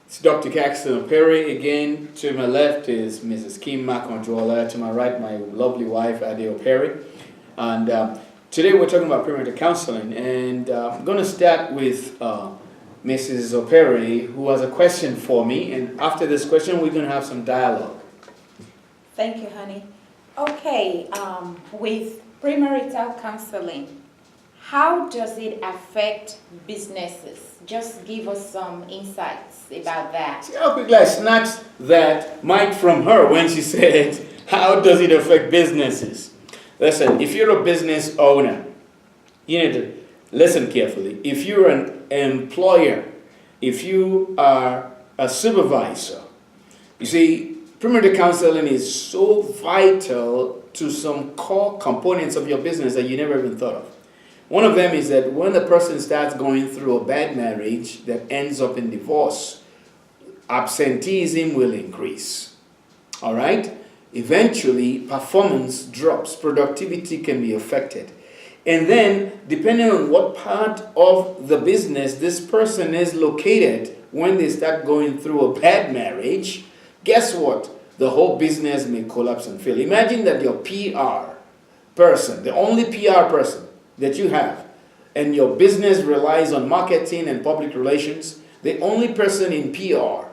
It's Dr. Caxton Perry again. To my left is Mrs. Kim Makonjola. To my right, my lovely wife, Adeo Perry. And today we're talking about premarital counseling. And I'm going to start with Mrs. O'Perry, who has a question for me. And after this question, we're going to have some dialogue. Thank you, honey. Okay, with premarital counseling, how does it affect businesses? Just give us some insights about that. See how quickly I snatched that mic from her when she said, how does it affect businesses? Listen, if you're a business owner, you need to listen carefully. If you're an employer, if you are a supervisor, you see, premarital counseling is so vital to some core components of your business that you never even thought of. One of them is that when the person starts going through a bad marriage that ends up in divorce, absenteeism will increase. All right? Eventually, performance drops, productivity can be affected. And then, depending on what part of the business this person is located when they start going through a bad marriage, guess what? The whole business may collapse and fail. Imagine that your PR person, the only PR person that you have, and your business relies on marketing and public relations, the only person in PR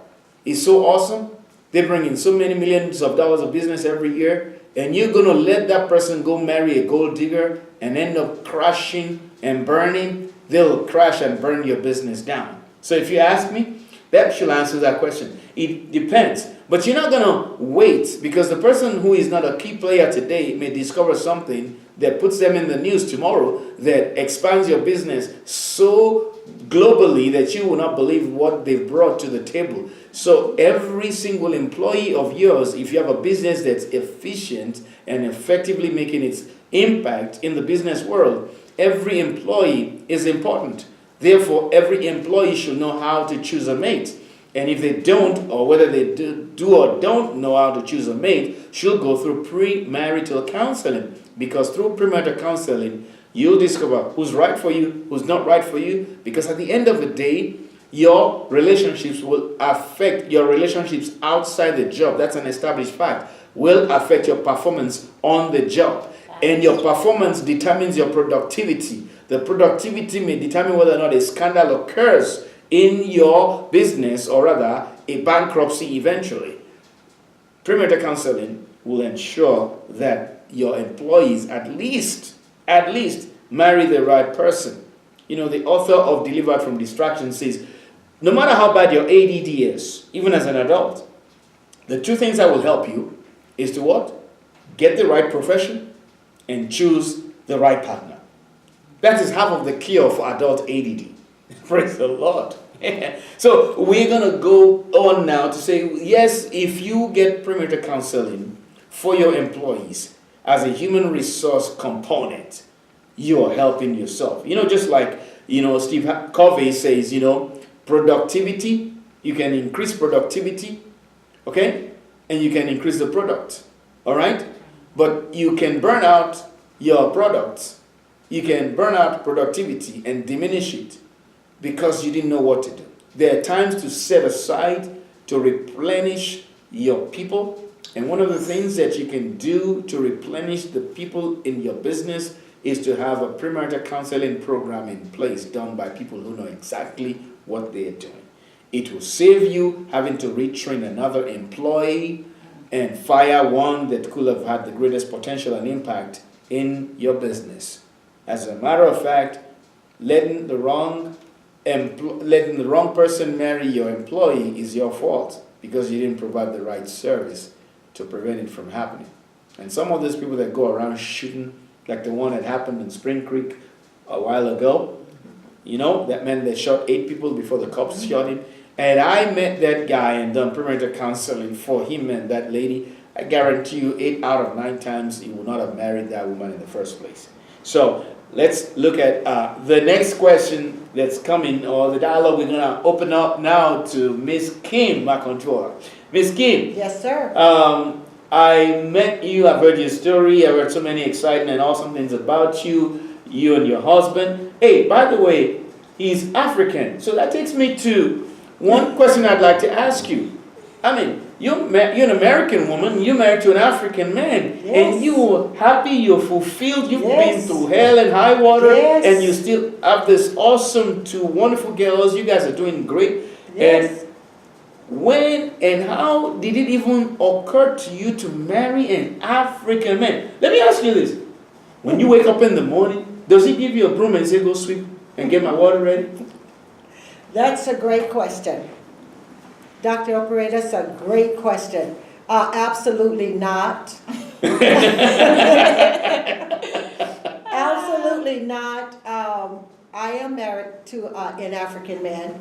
is so awesome, they bring in so many millions of dollars of business every year, and you're going to let that person go marry a gold digger and end up crashing and burning, they'll crash and burn your business down. So if you ask me, that should answer that question. It depends. But you're not going to wait, because the person who is not a key player today may discover something that puts them in the news tomorrow that expands your business so globally that you will not believe what they've brought to the table. So every single employee of yours, if you have a business that's efficient and effectively making its impact in the business world, every employee is important. Therefore, every employee should know how to choose a mate. And if they don't, or whether they do or don't know how to choose a mate, should go through premarital counseling. Because through premarital counseling, you'll discover who's right for you, who's not right for you. Because at the end of the day, your relationships will affect your relationships outside the job. That's an established fact. Will affect your performance on the job. And your performance determines your productivity. The productivity may determine whether or not a scandal occurs in your business, or rather, a bankruptcy eventually. Premarital counseling will ensure that your employees at least marry the right person. You know, the author of Delivered from Distraction says, no matter how bad your ADD is, even as an adult, the two things that will help you is to what? Get the right profession and choose the right partner. That is half of the cure for adult ADD. Praise the Lord. So we're going to go on now to say, yes, if you get premarital counseling for your employees as a human resource component, you are helping yourself. You know, just like, Steve Covey says, productivity, you can increase productivity, okay? And you can increase the product, all right? But you can burn out your products. You can burn out productivity and diminish it because you didn't know what to do. There are times to set aside to replenish your people. And one of the things that you can do to replenish the people in your business is to have a premarital counseling program in place done by people who know exactly what they are doing. It will save you having to retrain another employee and fire one that could have had the greatest potential and impact in your business. As a matter of fact, letting the wrong person marry your employee is your fault because you didn't provide the right service to prevent it from happening. And some of those people that go around shooting, like the one that happened in Spring Creek a while ago, that man that shot 8 people before the cops shot him. And I met that guy and done premarital counseling for him and that lady. I guarantee you 8 out of 9 times he would not have married that woman in the first place. So let's look at the next question that's coming, or the dialogue we're going to open up now to Miss Kim Makonjola. Miss Kim. Yes, sir. I met you, I've heard your story, I've heard so many exciting and awesome things about you and your husband. Hey, by the way, he's African. So that takes me to One question I'd like to ask you. I mean, you're an American woman, you're married to an African man, Yes. and you're happy, you're fulfilled, you've been Yes. through hell and high water, Yes. and you still have this awesome two wonderful girls. You guys are doing great. Yes. And when and how did it even occur to you to marry an African man? Let me ask you this. When you wake up in the morning, does he give you a broom and say, go sweep and get my water ready? That's a great question. Dr. Operator, that's a great question. Absolutely not. Absolutely not. I am married to an African man,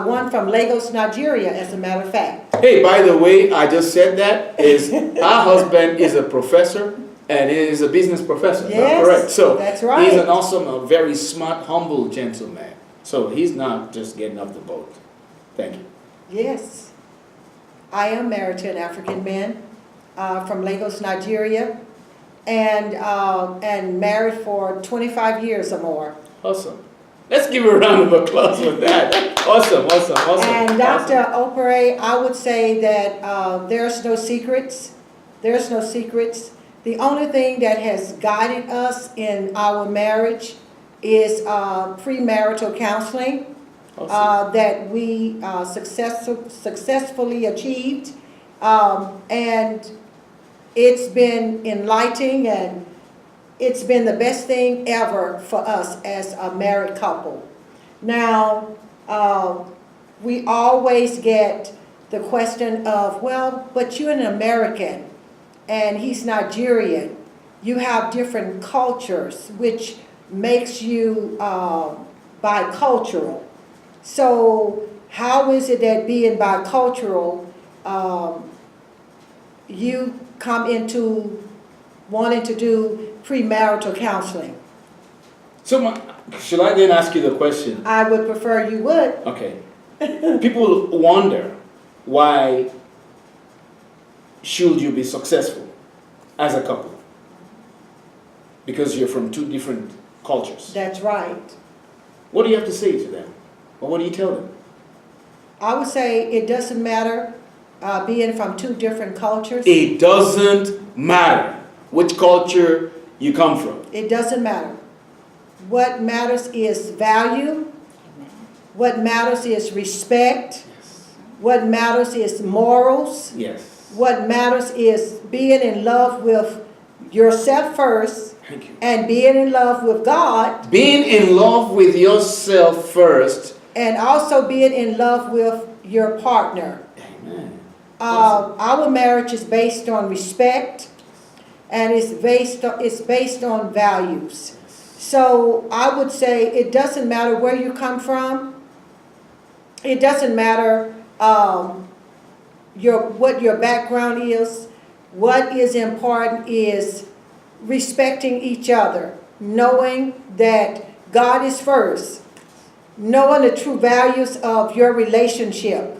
one from Lagos, Nigeria, as a matter of fact. Hey, by the way, I just said that is our husband is a professor and is a business professor. Yes, correct. So that's right. he's an awesome, a very smart, humble gentleman. So he's not just getting off the boat. Thank you. Yes, I am married to an African man from Lagos, Nigeria, and married for 25 years or more. Awesome. Let's give a round of applause for that. Awesome. And Dr. Opere, I would say that there's no secrets. There's no secrets. The only thing that has guided us in our marriage is premarital counseling. Awesome. That we successfully achieved, and it's been enlightening, and it's been the best thing ever for us as a married couple. Now, we always get the question of, well, but you're an American and he's Nigerian. You have different cultures, which makes you bicultural. So how is it that being bicultural, you come into wanting to do premarital counseling? So should I then ask you the question? I would prefer you would. Okay. People wonder why should you be successful as a couple? Because you're from two different cultures. That's right. What do you have to say to them? Or what do you tell them? I would say it doesn't matter being from two different cultures. It doesn't matter which culture you come from. It doesn't matter. What matters is value. What matters is respect. What matters is morals. Yes. What matters is being in love with yourself first. Thank you. And being in love with God. Being in love with yourself first. And also being in love with your partner. Amen. Our marriage is based on respect, and it's based on values. So I would say it doesn't matter where you come from. It doesn't matter what your background is. What is important is respecting each other, knowing that God is first, knowing the true values of your relationship.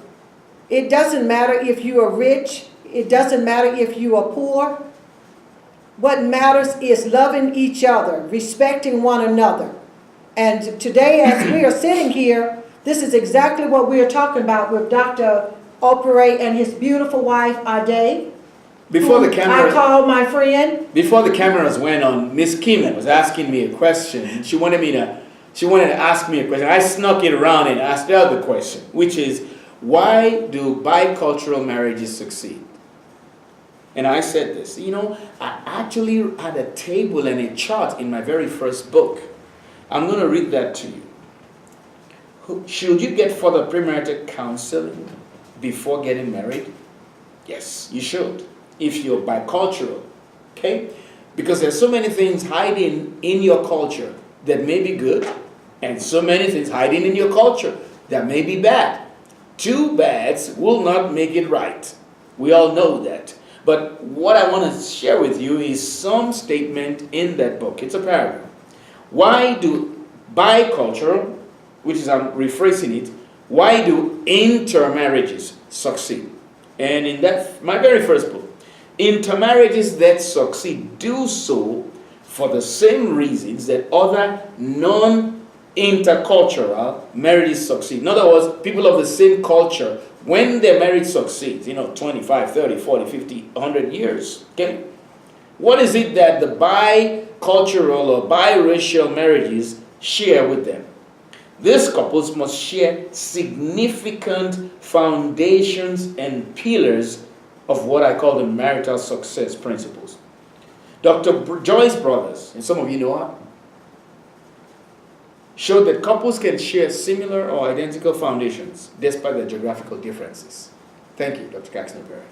It doesn't matter if you are rich. It doesn't matter if you are poor. What matters is loving each other, respecting one another. And today, as we are sitting here, this is exactly what we are talking about with Dr. Opere and his beautiful wife, Ade. Before the I camera, call my friend. before the cameras went on, Miss Kim was asking me a question. She wanted to ask me a question. I snuck it around and asked the other question, which is, why do bicultural marriages succeed? And I said this, I actually had a table and a chart in my very first book. I'm going to read that to you. Should you get further premarital counseling before getting married? Yes, you should, if you're bicultural, okay? Because there's so many things hiding in your culture that may be good, and so many things hiding in your culture that may be bad. Two bads will not make it right. We all know that. But what I want to share with you is some statement in that book. It's a paragraph. Why do bicultural, which is, I'm rephrasing it, why do intermarriages succeed? And in that, my very first book, intermarriages that succeed do so for the same reasons that other intercultural marriages succeed. In other words, people of the same culture, when their marriage succeeds, 25, 30, 40, 50, 100 years, okay? What is it that the bicultural or biracial marriages share with them? These couples must share significant foundations and pillars of what I call the marital success principles. Dr. Joyce Brothers, and some of you know her, showed that couples can share similar or identical foundations despite their geographical differences. Thank you, Dr. Caxton-Perry.